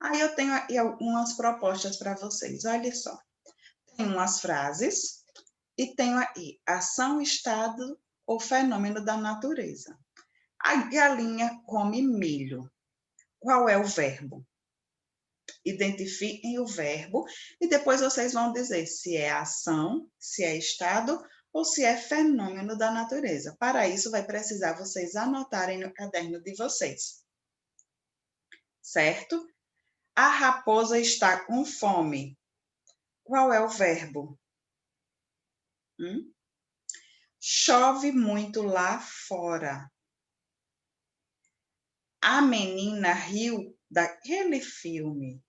Aí eu tenho aqui algumas propostas para vocês, olha só. Tem umas frases e tenho aí ação, estado ou fenômeno da natureza. A galinha come milho. Qual é o verbo? Identifiquem o verbo e depois vocês vão dizer se é ação, se é estado ou se é fenômeno da natureza. Para isso, vai precisar vocês anotarem no caderno de vocês, certo? A raposa está com fome. Qual é o verbo? Chove muito lá fora. A menina riu daquele filme.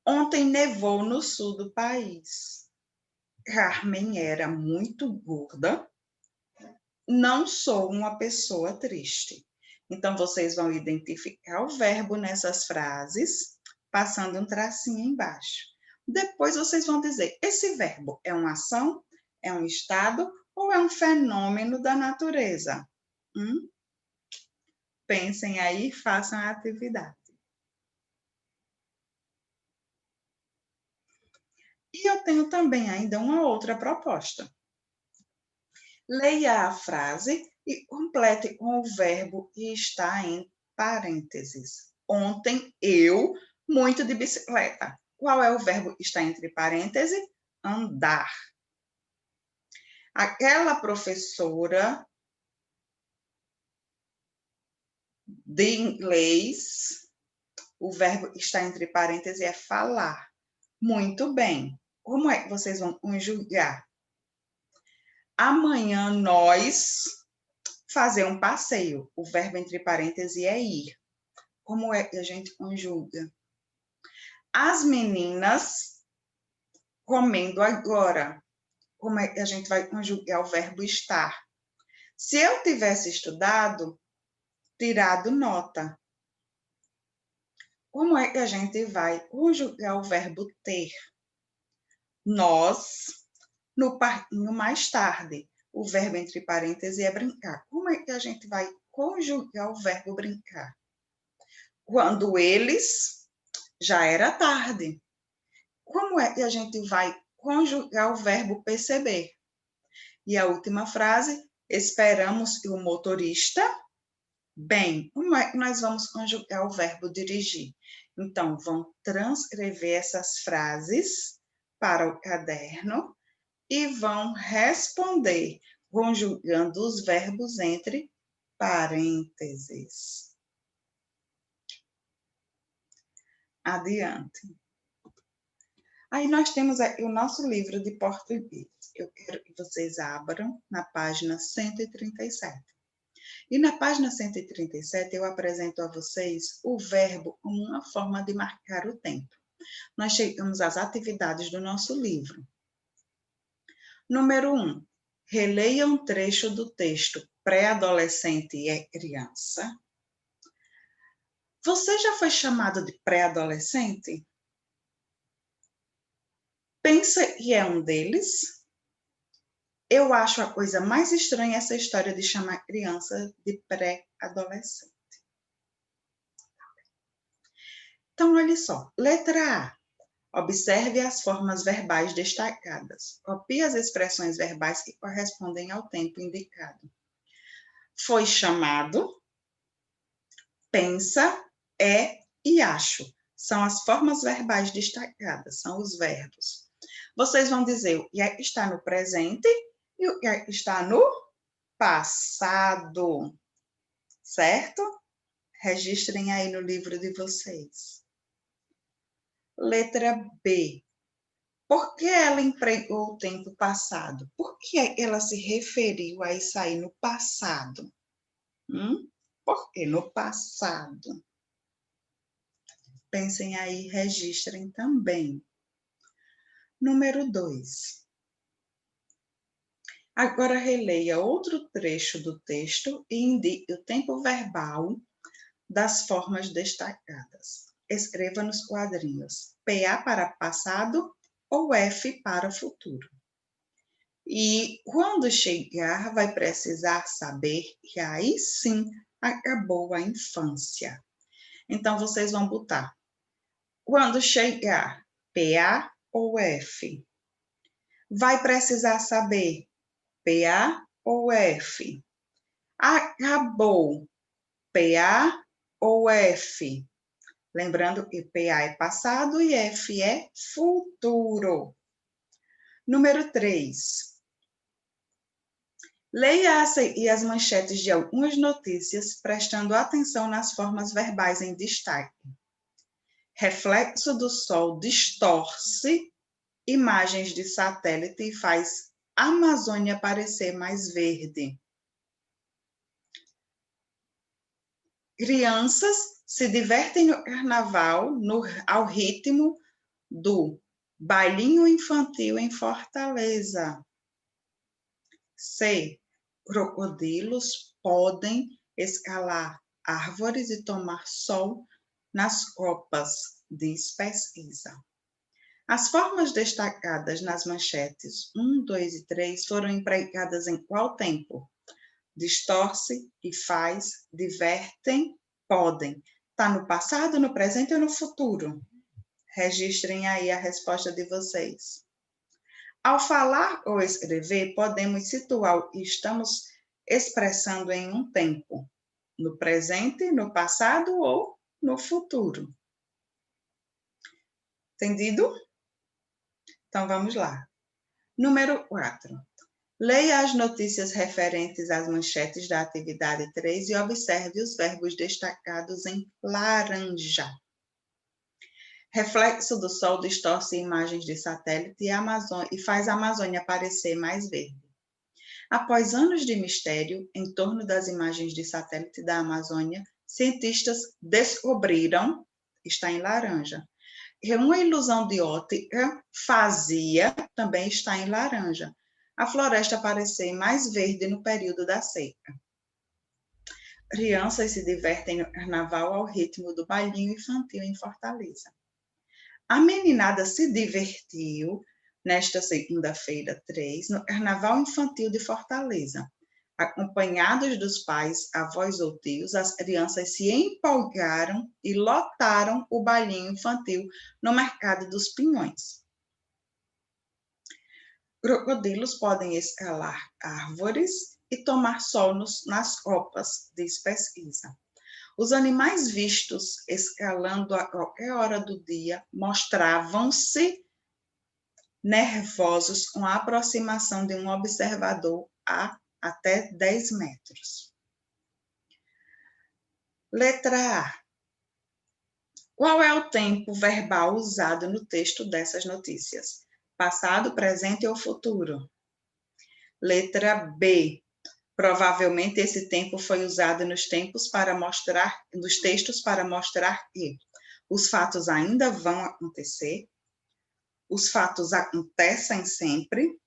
Ontem nevou no sul do país. Carmen era muito gorda. Não sou uma pessoa triste. Então, vocês vão identificar o verbo nessas frases, passando um tracinho embaixo. Depois, vocês vão dizer, esse verbo é uma ação, é um estado ou é um fenômeno da natureza? Pensem aí, façam a atividade. E eu tenho também ainda uma outra proposta. Leia a frase e complete com o verbo que está em parênteses. Ontem eu, muito de bicicleta. Qual é o verbo que está entre parênteses? Andar. Aquela professora de inglês, o verbo que está entre parênteses é falar. Muito bem. Como é que vocês vão conjugar? Amanhã nós fazer um passeio. O verbo entre parênteses é ir. Como é que a gente conjuga? As meninas comendo agora. Como é que a gente vai conjugar o verbo estar? Se eu tivesse estudado, tirado nota. Como é que a gente vai conjugar o verbo ter? Nós, no parquinho mais tarde. O verbo entre parênteses é brincar. Como é que a gente vai conjugar o verbo brincar? Quando eles, já era tarde. Como é que a gente vai conjugar o verbo perceber? E a última frase, esperamos que o motorista... Bem, como é que nós vamos conjugar o verbo dirigir? Então, vão transcrever essas frases para o caderno e vão responder conjugando os verbos entre parênteses. Adiante. Aí nós temos aqui o nosso livro de português. Eu quero que vocês abram na página 137. E na página 137 eu apresento a vocês o verbo como uma forma de marcar o tempo. Nós chegamos às atividades do nosso livro. Número 1. Releia um trecho do texto Pré-adolescente é criança. Você já foi chamado de pré-adolescente? Pensa que é um deles? Eu acho a coisa mais estranha essa história de chamar criança de pré-adolescente. Então, olha só. Letra A. Observe as formas verbais destacadas. Copie as expressões verbais que correspondem ao tempo indicado. Foi chamado, pensa, é e acho. São as formas verbais destacadas, são os verbos. Vocês vão dizer o que está no presente e o que está no passado, certo? Registrem aí no livro de vocês. Letra B. Por que ela empregou o tempo passado? Por que ela se referiu a isso aí no passado? Por que no passado? Pensem aí, registrem também. Número 2. Agora releia outro trecho do texto e indique o tempo verbal das formas destacadas. Escreva nos quadrinhos PA para passado ou F para futuro. E quando chegar, vai precisar saber que aí sim acabou a infância. Então, vocês vão botar. Quando chegar PA ou F? Vai precisar saber PA ou F? Acabou PA ou F? Lembrando que PA é passado e F é futuro. Número 3. Leia as manchetes de algumas notícias, prestando atenção nas formas verbais em destaque. Reflexo do sol distorce imagens de satélite e faz a Amazônia parecer mais verde. Crianças se divertem no carnaval ao ritmo do bailinho infantil em Fortaleza. C. Crocodilos podem escalar árvores e tomar sol nas copas, diz pesquisa. As formas destacadas nas manchetes 1, 2 e 3 foram empregadas em qual tempo? Distorce e faz, divertem, podem. Está no passado, no presente ou no futuro? Registrem aí a resposta de vocês. Ao falar ou escrever, podemos situar o que estamos expressando em um tempo, no presente, no passado ou no futuro. Entendido? Então, vamos lá. Número 4. Leia as notícias referentes às manchetes da atividade 3 e observe os verbos destacados em laranja. Reflexo do sol distorce imagens de satélite e faz a Amazônia parecer mais verde. Após anos de mistério em torno das imagens de satélite da Amazônia, cientistas descobriram, está em laranja, que uma ilusão de ótica fazia, também está em laranja, a floresta parecer mais verde no período da seca. Crianças se divertem no carnaval ao ritmo do bailinho infantil em Fortaleza. A meninada se divertiu nesta segunda-feira 3 no Carnaval Infantil de Fortaleza. Acompanhados dos pais, avós ou tios, as crianças se empolgaram e lotaram o bailinho infantil no Mercado dos Pinhões. Crocodilos podem escalar árvores e tomar sol nas copas, diz pesquisa. Os animais vistos escalando a qualquer hora do dia mostravam-se nervosos com a aproximação de um observador a até 10 metros. Letra A. Qual é o tempo verbal usado no texto dessas notícias? Passado, presente ou futuro? Letra B. Provavelmente esse tempo foi usado nos textos para mostrar que os fatos ainda vão acontecer, os fatos acontecem sempre,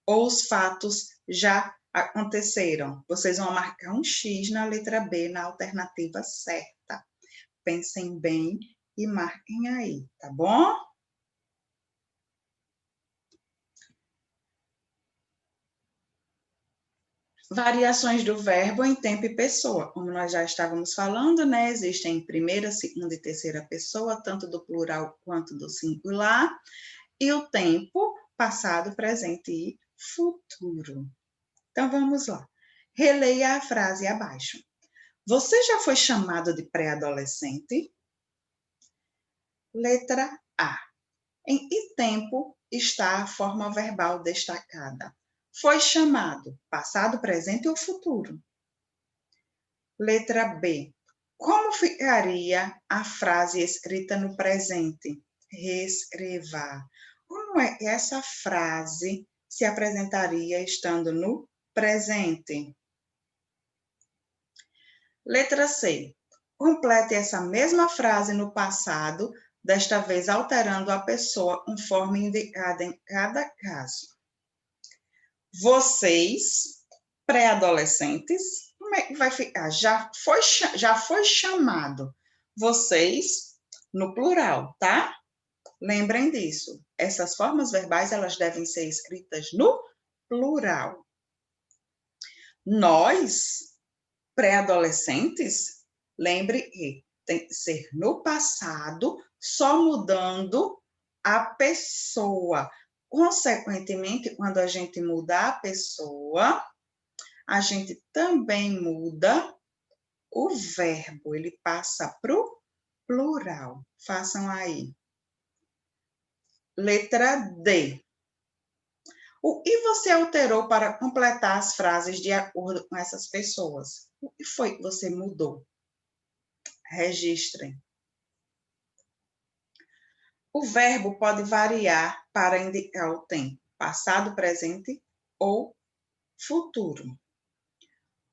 ou os fatos já aconteceram. Vocês vão marcar um X na letra B, na alternativa certa. Pensem bem e marquem aí, tá bom? Variações do verbo em tempo e pessoa. Como nós já estávamos falando, né? Existem primeira, segunda e terceira pessoa, tanto do plural quanto do singular. E o tempo, passado, presente e futuro. Então, vamos lá. Releia a frase abaixo. Você já foi chamado de pré-adolescente? Letra A. Em que tempo está a forma verbal destacada? Foi chamado, passado, presente ou futuro? Letra B. Como ficaria a frase escrita no presente? Reescreva. Como é que essa frase se apresentaria estando no presente? Letra C. Complete essa mesma frase no passado, desta vez alterando a pessoa conforme indicada em cada caso. Vocês, pré-adolescentes, como é que vai ficar? Já foi chamado. Vocês, no plural, tá? Lembrem disso. Essas formas verbais, elas devem ser escritas no plural. Nós, pré-adolescentes, lembre que tem que ser no passado, só mudando a pessoa. Consequentemente, quando a gente muda a pessoa, a gente também muda o verbo, ele passa para o plural. Façam aí. Letra D. O que você alterou para completar as frases de acordo com essas pessoas? O que foi que você mudou? Registrem. O verbo pode variar para indicar o tempo, passado, presente ou futuro.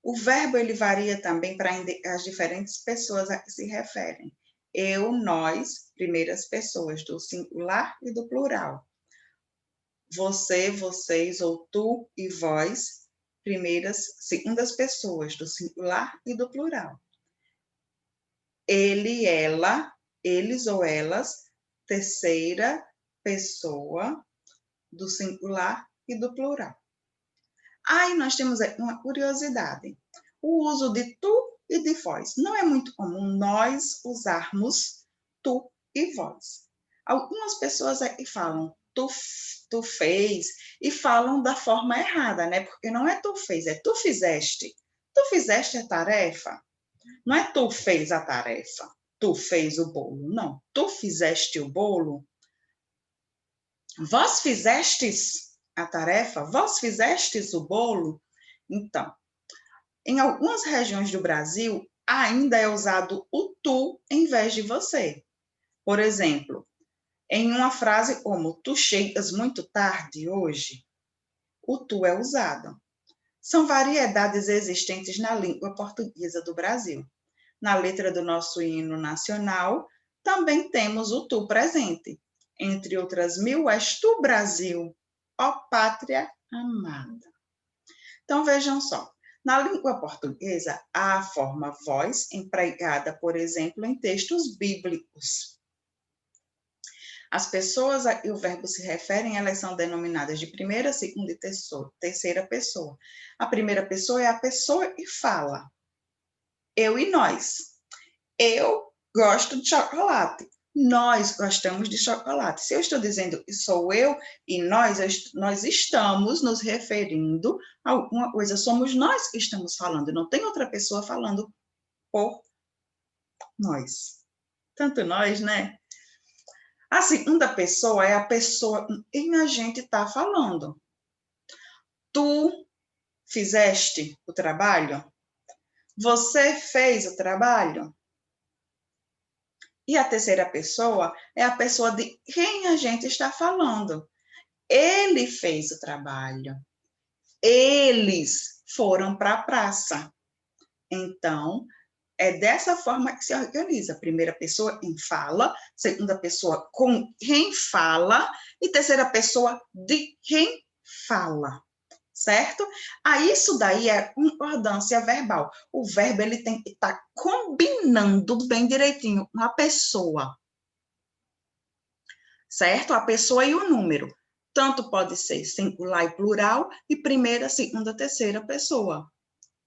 O verbo ele varia também para indicar as diferentes pessoas a que se referem. Eu, nós, primeiras pessoas, do singular e do plural. Você, vocês ou tu e vós, segundas pessoas, do singular e do plural. Ele, ela, eles ou elas, terceira pessoa, do singular e do plural. Aí nós temos uma curiosidade. O uso de tu e de vós. Não é muito comum nós usarmos tu e vós. Algumas pessoas aqui falam tu fez e falam da forma errada, né? Porque não é tu fez, é tu fizeste. Tu fizeste a tarefa. Não é tu fez a tarefa. Tu fez o bolo. Não. Tu fizeste o bolo. Vós fizestes a tarefa? Vós fizestes o bolo? Então, em algumas regiões do Brasil, ainda é usado o tu em vez de você. Por exemplo, em uma frase como tu chegas muito tarde hoje, o tu é usado. São variedades existentes na língua portuguesa do Brasil. Na letra do nosso hino nacional, também temos o tu presente. Entre outras mil, és tu, Brasil, ó pátria amada. Então, vejam só. Na língua portuguesa, há a forma vós, empregada, por exemplo, em textos bíblicos. As pessoas a que o verbo se referem, elas são denominadas de primeira, segunda e terceira pessoa. A primeira pessoa é a pessoa que fala. Eu e nós. Eu gosto de chocolate. Nós gostamos de chocolate. Se eu estou dizendo que sou eu e nós estamos nos referindo a alguma coisa. Somos nós que estamos falando. Não tem outra pessoa falando por nós. Tanto nós, né? A segunda pessoa é a pessoa com quem a gente está falando. Tu fizeste o trabalho? Você fez o trabalho? E a terceira pessoa é a pessoa de quem a gente está falando. Ele fez o trabalho. Eles foram para a praça. Então, é dessa forma que se organiza. Primeira pessoa em fala, segunda pessoa com quem fala e terceira pessoa de quem fala. Certo? Isso daí é concordância verbal. O verbo ele tem que estar combinando bem direitinho com a pessoa. Certo? A pessoa e o número. Tanto pode ser singular e plural e primeira, segunda, terceira pessoa.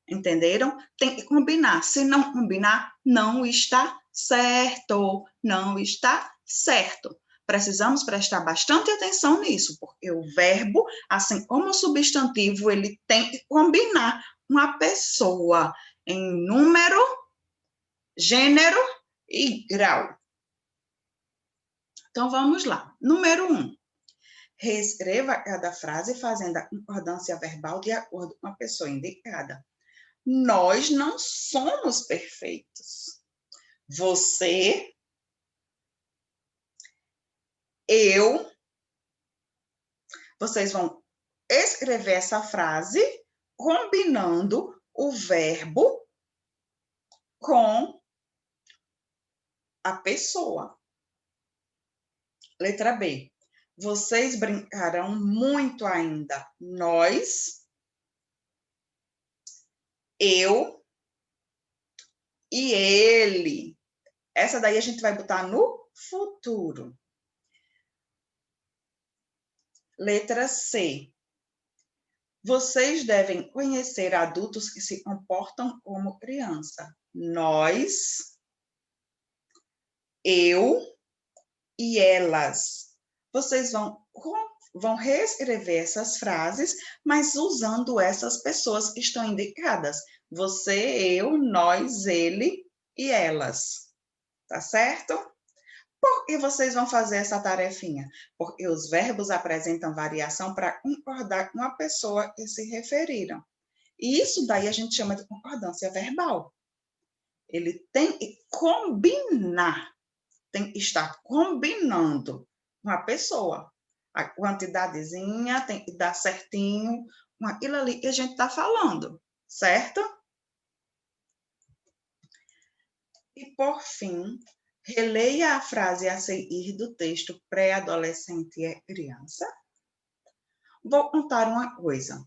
Entenderam? Tem que combinar. Se não combinar, não está certo. Não está certo. Precisamos prestar bastante atenção nisso, porque o verbo, assim como o substantivo, ele tem que combinar uma pessoa em número, gênero e grau. Então, vamos lá. Número 1. Reescreva cada frase fazendo a concordância verbal de acordo com a pessoa indicada. Nós não somos perfeitos. Você, eu, vocês vão escrever essa frase combinando o verbo com a pessoa. Letra B. Vocês brincarão muito ainda. Nós, eu e ele. Essa daí a gente vai botar no futuro. Letra C. Vocês devem conhecer adultos que se comportam como criança. Nós eu e elas. Vocês vão reescrever essas frases, mas usando essas pessoas que estão indicadas. Você, eu, nós, ele e elas. Tá certo? Por que vocês vão fazer essa tarefinha? Porque os verbos apresentam variação para concordar com a pessoa que se referiram. E isso daí a gente chama de concordância verbal. Ele tem que combinar, tem que estar combinando com a pessoa. A quantidadezinha tem que dar certinho com aquilo ali que a gente está falando, certo? E, por fim, releia a frase a seguir do texto pré-adolescente e criança. Vou contar uma coisa.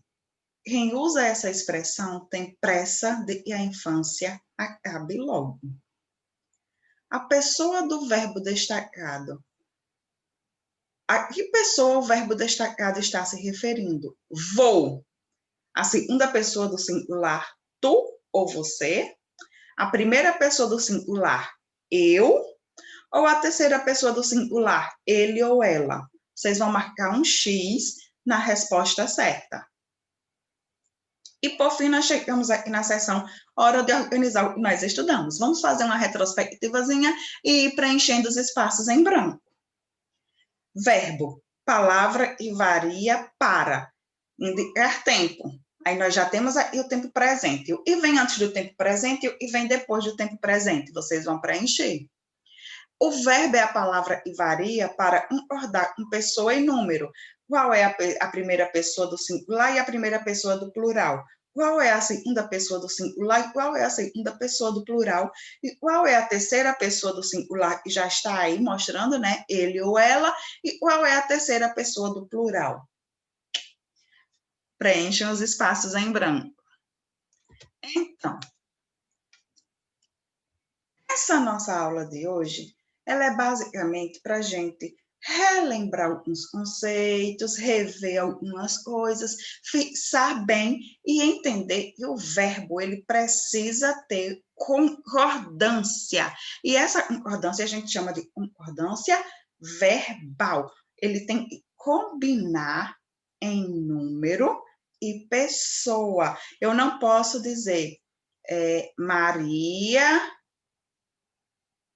Quem usa essa expressão tem pressa de que a infância acabe logo. A pessoa do verbo destacado. A que pessoa o verbo destacado está se referindo? Vou. A segunda pessoa do singular, tu ou você. A primeira pessoa do singular, eu. Ou a terceira pessoa do singular, ele ou ela. Vocês vão marcar um X na resposta certa. E, por fim, nós chegamos aqui na seção hora de organizar o que nós estudamos. Vamos fazer uma retrospectivazinha e ir preenchendo os espaços em branco. Verbo, palavra que varia para indicar tempo. Aí nós já temos aqui o tempo presente. E vem antes do tempo presente e vem depois do tempo presente. Vocês vão preencher. O verbo é a palavra que varia para concordar com pessoa e número. Qual é a primeira pessoa do singular e a primeira pessoa do plural? Qual é a segunda pessoa do singular e qual é a segunda pessoa do plural? E qual é a terceira pessoa do singular que já está aí mostrando, né? Ele ou ela. E qual é a terceira pessoa do plural? Preenchem os espaços em branco. Então, essa nossa aula de hoje, ela é basicamente para a gente relembrar alguns conceitos, rever algumas coisas, fixar bem e entender que o verbo ele precisa ter concordância. E essa concordância a gente chama de concordância verbal. Ele tem que combinar em número e pessoa. Eu não posso dizer Maria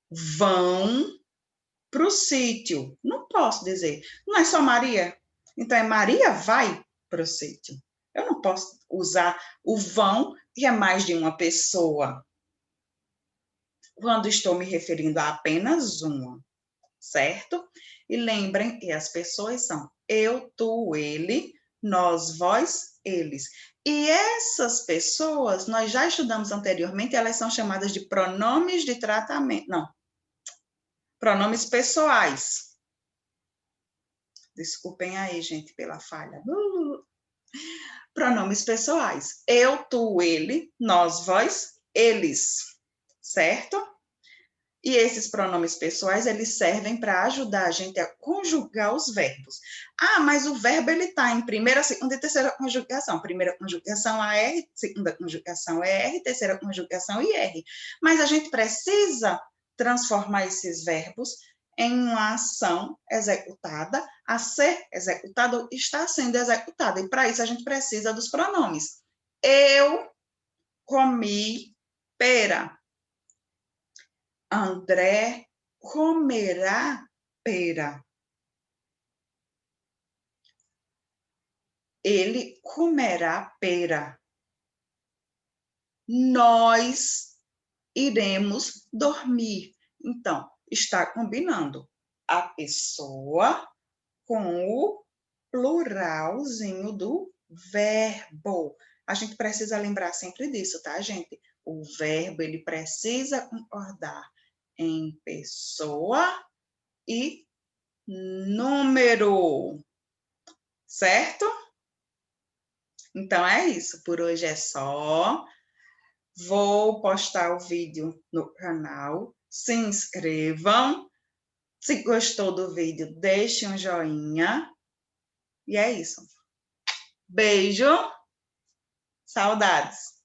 vão para o sítio. Não posso dizer. Não é só Maria. Então, é Maria vai para o sítio. Eu não posso usar o vão, que é mais de uma pessoa, quando estou me referindo a apenas uma, certo? E lembrem que as pessoas são eu, tu, ele, nós, vós, eles. E essas pessoas, nós já estudamos anteriormente, elas são chamadas de pronomes de tratamento. Não, pronomes pessoais. Desculpem aí, gente, pela falha. Pronomes pessoais. Eu, tu, ele, nós, vós, eles. Certo? E esses pronomes pessoais, eles servem para ajudar a gente a conjugar os verbos. Ah, mas o verbo, ele está em primeira, segunda e terceira conjugação. Primeira conjugação AR, segunda conjugação ER, terceira conjugação IR. Mas a gente precisa transformar esses verbos em uma ação executada, a ser executada ou está sendo executada. E para isso a gente precisa dos pronomes. Eu comi pera. André comerá pera. Ele comerá pera. Nós iremos dormir. Então, está combinando a pessoa com o pluralzinho do verbo. A gente precisa lembrar sempre disso, tá, gente? O verbo, ele precisa concordar em pessoa e número, certo? Então é isso, por hoje é só. Vou postar o vídeo no canal, se inscrevam. Se gostou do vídeo, deixe um joinha. E é isso. Beijo, saudades.